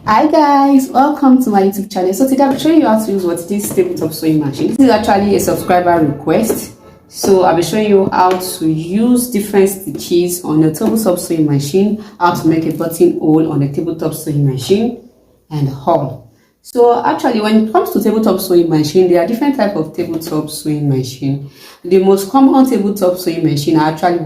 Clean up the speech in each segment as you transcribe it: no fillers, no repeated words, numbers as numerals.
Hi guys, welcome to my YouTube channel. So today I'll show you how to use this tabletop sewing machine. This is actually a subscriber request. So I'll be showing you how to use different stitches on a tabletop sewing machine, how to make a buttonhole on a tabletop sewing machine, and all. So actually, when it comes to tabletop sewing machine, there are different types of tabletop sewing machine. The most common tabletop sewing machine are actually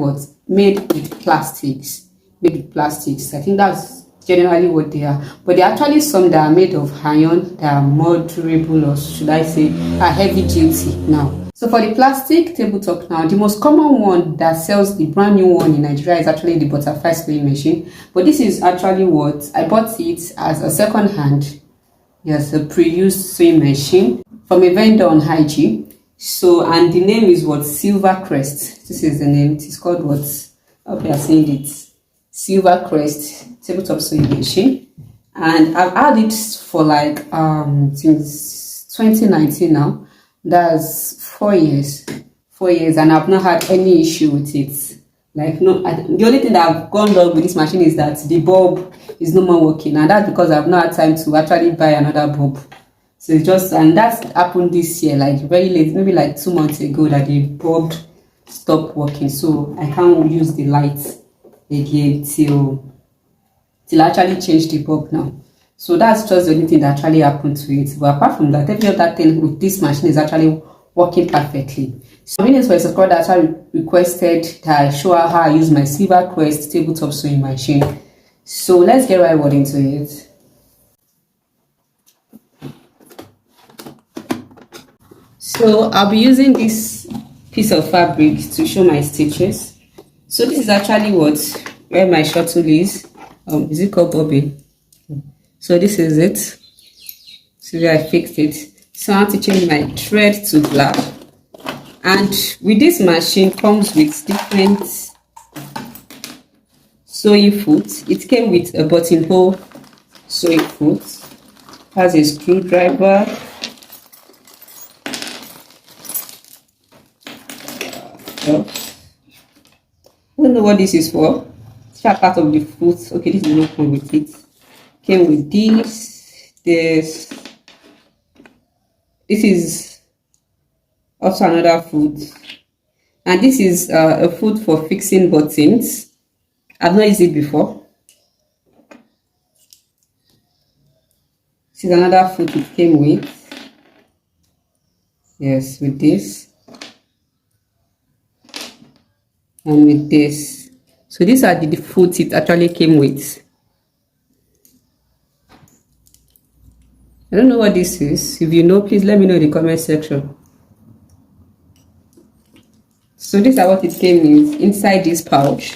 made with plastics. I think that's generally what they are, but there are actually some that are made of iron that are more durable, or should I say are heavy duty now. So for the plastic tabletop now, the most common one that sells, the brand new one in Nigeria, is actually the butterfly sewing machine. But this is actually what I bought it as a second hand. Yes, a pre-used sewing machine from a vendor on IG. So, and the name is Silvercrest. This is the name. It is called I hope you are seeing it. Silvercrest tabletop sewing machine, and I've had it for like since 2019 now. That's 4 years, and I've not had any issue with it. Like, no, the only thing that I've gone wrong with this machine is that the bulb is no more working, and that's because I've not had time to actually buy another bulb. So it's just, and that's happened this year, like very late, maybe like 2 months ago, that the bulb stopped working, so I can't use the light again till I actually change the bulb now. So that's just the only thing that actually happened to it. But apart from that, every other thing with this machine is actually working perfectly. So many for a subscriber that actually requested that I show her how I use my Silvercrest tabletop sewing machine. So let's get right into it. So I'll be using this piece of fabric to show my stitches. So this is actually where my shuttle is. Is it called bobbin? So this is it. So I fixed it. So I have to change my thread to black. And with this machine comes with different sewing foot. It came with a buttonhole sewing foot. Has a screwdriver. I don't know what this is for. It's part of the foot. Okay, this is not come with it. Came with this. This is also another foot, and this is a foot for fixing buttons. I've not used it before. This is another foot it came with. Yes, with this. And with this. So these are the foot it actually came with. I don't know what this is. If you know, please let me know in the comment section. So these are what it came with inside this pouch,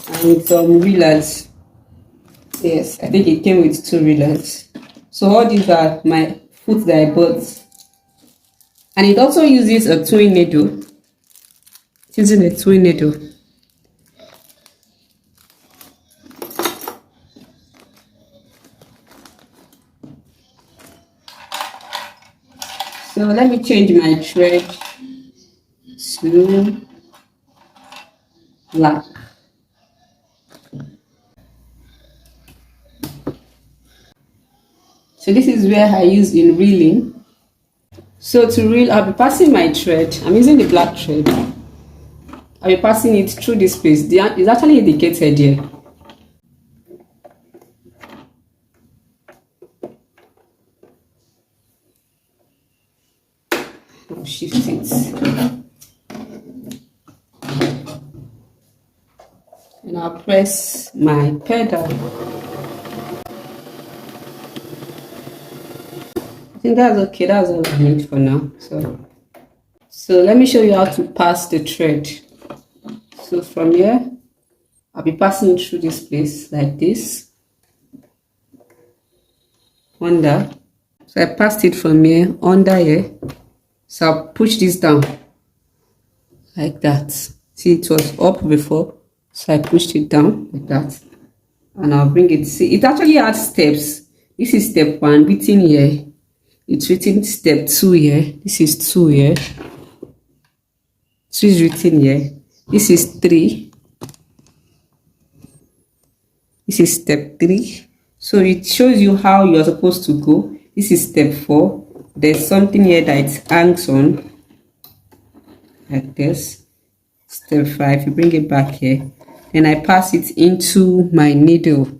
and with some reelers. Yes, I think it came with 2 reelers. So all these are my foot that I bought, and it also uses a twin needle. It's using a twin needle. So let me change my thread to black. So this is where I use in reeling. So to reel, I'll be passing my thread. I'm using the black thread. I'll be passing it through this place. It's actually indicated here. I'll shift it. And I'll press my pedal. I think that's okay. That's all I need for now. So let me show you how to pass the thread. So from here, I'll be passing through this place like this. Under. So I passed it from here, under here. So I'll push this down like that. See, it was up before, so I pushed it down like that. And I'll bring it. See, it actually has steps. This is step 1, written here. It's written step 2 here. This is 2 here. 2 is written here. This is 3. This is step 3. So it shows you how you're supposed to go. This is step 4. There's something here that it hangs on like this. Step 5, you bring it back here. Then I pass it into my needle.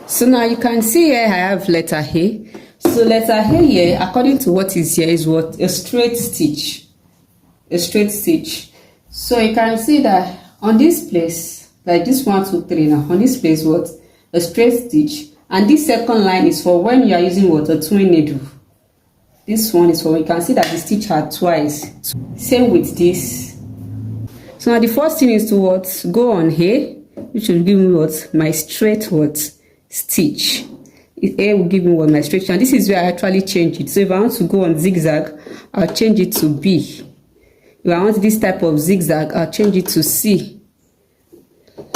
So now you can see here I have letter A. So letter A here, according to what is here, is what? A straight stitch. A straight stitch. So you can see that on this place, like this 1, 2, 3 now, on this place, what? A straight stitch. And this second line is for when you are using what? A twin needle. This one is for, you can see that the stitch had twice. Same with this. So now the first thing is to what? Go on here, which will give me what? My straight what? Stitch. A will give me what? My straight. And this is where I actually change it. So if I want to go on zigzag, I'll change it to B. If I want this type of zigzag, I'll change it to C.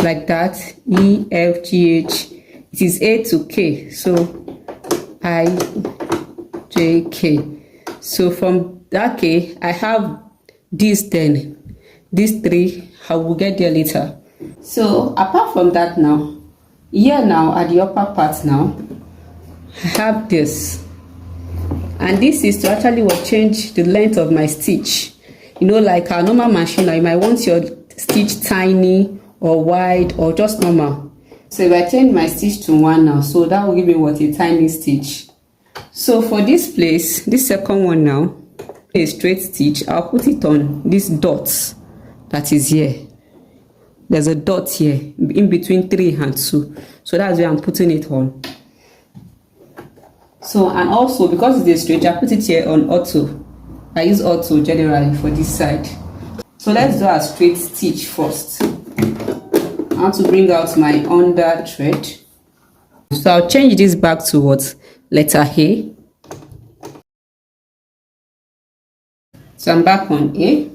Like that. E, F, G, H. It is A to K. So I, J, K. So from that K, I have this then. These 3, I will get there later. So apart from that now, here now at the upper part now, I have this. And this is to actually what? Change the length of my stitch. You know, like a normal machine, now you might want your stitch tiny or wide or just normal. So if I change my stitch to 1 now, so that will give me what? A tiny stitch. So for this place, this second one now, a straight stitch, I'll put it on this dot that is here. There's a dot here in between 3 and 2. So that's where I'm putting it on. So, and also because it's a straight, I put it here on auto. I use auto generally for this side. So let's do a straight stitch first. I want to bring out my under thread. So I'll change this back to what? Letter A. So I'm back on A.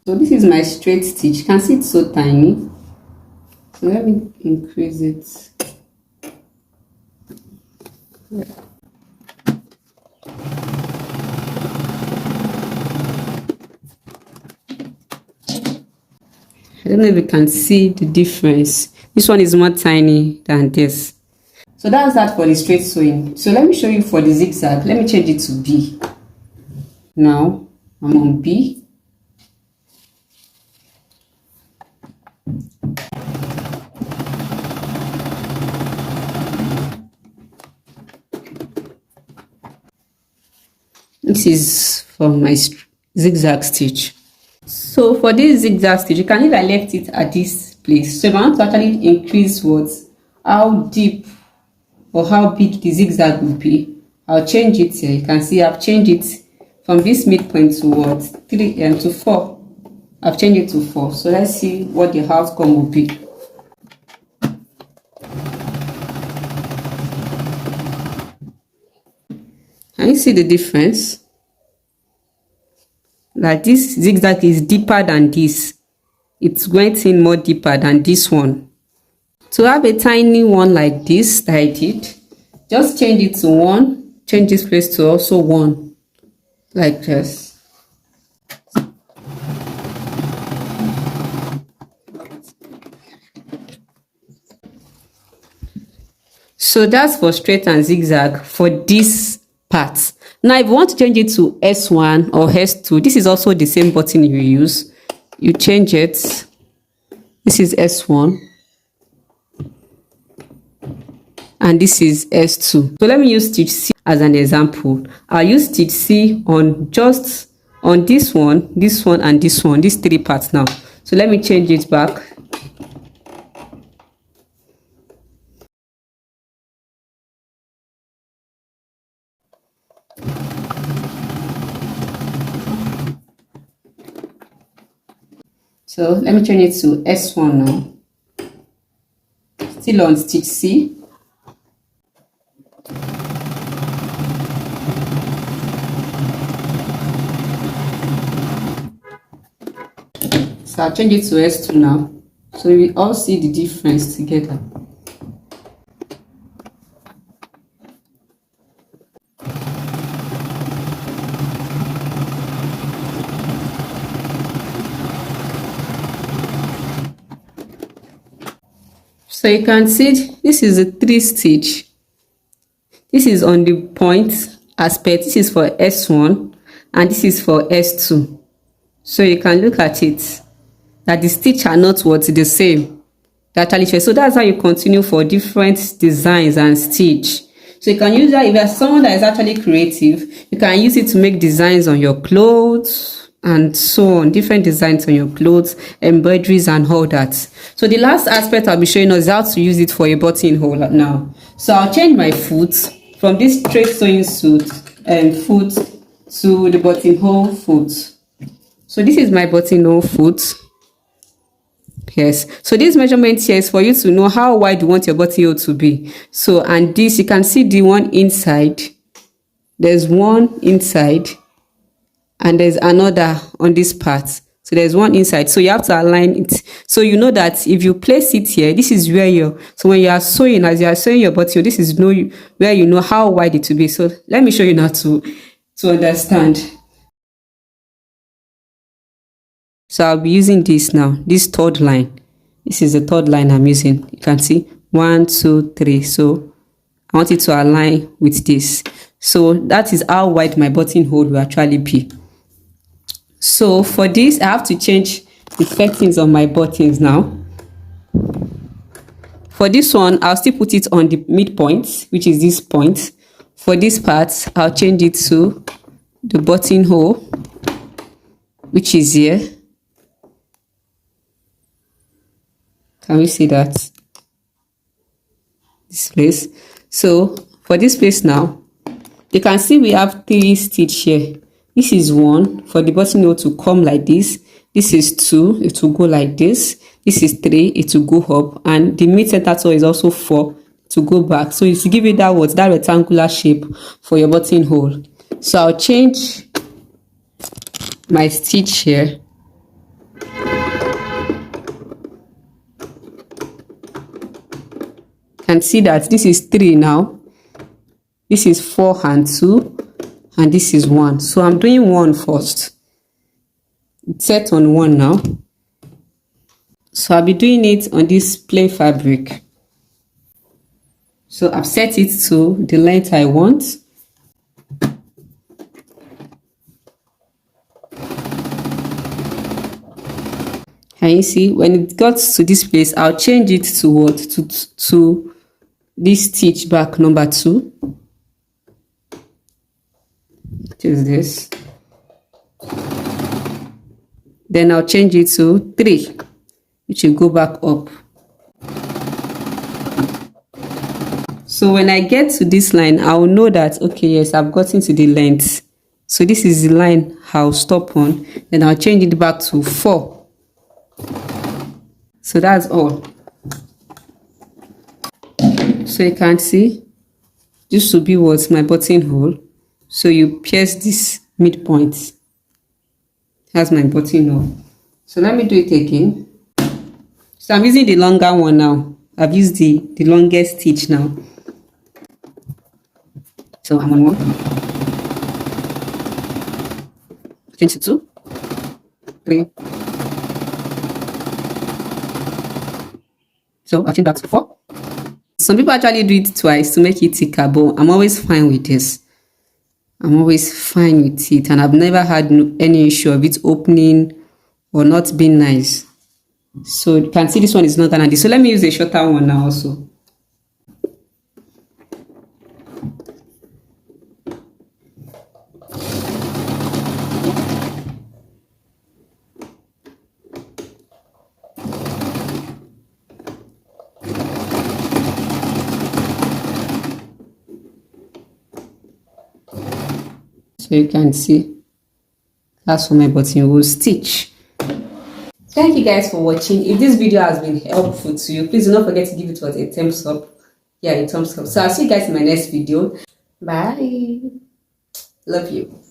So this is my straight stitch. You can see it's so tiny. So let me increase it. Yeah. I don't know if you can see the difference. This one is more tiny than this. So that's that for the straight sewing. So let me show you for the zigzag. Let me change it to B. Now I'm on B. This is for my zigzag stitch. So for this zigzag stitch, you can leave I left it at this place. So if I want to actually increase what, how deep or how big the zigzag will be, I'll change it here. You can see I've changed it from this midpoint to what, 3 to 4. I've changed it to 4. So let's see what the outcome will be. Can you see the difference? Like this zigzag is deeper than this. It's went in more deeper than this one. To have a tiny one like this that I did, just change it to 1. Change this place to also 1. Like this. So that's for straight and zigzag for this part. Now if you want to change it to S1 or S2, this is also the same button you use. You change it. This is S1 and this is S2. So let me use stitch C as an example. I'll use stitch C on just on this one, and this one, these 3 parts now. So let me change it back. So let me change it to S1 now. Still on stitch C. So I'll change it to S2 now. So we all see the difference together. So you can see this is a 3 stitch. This is on the point aspect. This is for S1 and this is for S2. So you can look at it that the stitch are not what the same. So that's how you continue for different designs and stitch. So you can use that if you're someone that is actually creative, you can use it to make designs on your clothes and so on, different designs on your clothes, embroideries and all that. So the last aspect I'll be showing us is how to use it for a buttonhole now. So I'll change my foot from this straight sewing suit and foot to the buttonhole foot. So this is my buttonhole foot. Yes, so this measurement here is for you to know how wide you want your buttonhole to be. So, and this, you can see the one inside. There's one inside and there's another on this part. So there's one inside, so you have to align it. So you know that if you place it here, this is where you're, so when you are sewing, as you are sewing your buttonhole, this is where you know how wide it will be. So let me show you now to understand. So I'll be using this now, this third line. This is the third line I'm using. You can see 1, 2, 3. So I want it to align with this. So that is how wide my buttonhole will actually be. So for this, I have to change the settings of my buttons now. For this one, I'll still put it on the midpoint, which is this point. For this part, I'll change it to the buttonhole, which is here. Can we see that? This place. So for this place now, you can see we have 3 stitch here. This is 1 for the buttonhole to come like this. This is 2, it will go like this. This is 3, it will go up, and the mid center toe is also 4 to go back. So it's to give you that rectangular shape for your buttonhole. So I'll change my stitch here. And see that this is 3 now, this is 4 and 2, and this is 1. So I'm doing 1 first. It's set on 1 now. So I'll be doing it on this plain fabric. So I've set it to the length I want. And you see, when it got to this place, I'll change it to what? To this stitch back number 2. Which is this. Then I'll change it to 3, which will go back up. So when I get to this line, I will know that, okay, yes, I've gotten to the length. So this is the line I'll stop on. Then I'll change it back to 4. So that's all. So you can see this will be what's my buttonhole. So you pierce this midpoint. That's my buttonhole. So let me do it again. So I'm using the longer one now. I've used the longest stitch now. So I'm on 1. Change to 2, 3. So I'll change that to 4. Some people actually do it twice to make it thicker, but I'm always fine with this. I'm always fine with it, and I've never had any issue of it opening or not being nice. So you can see this one is longer than this. So let me use a shorter one now also. So you can see that's for my buttonhole stitch. Thank you guys for watching. If this video has been helpful to you, please do not forget to give it a thumbs up. Yeah, a thumbs up. So I'll see you guys in my next video. Bye. Love you.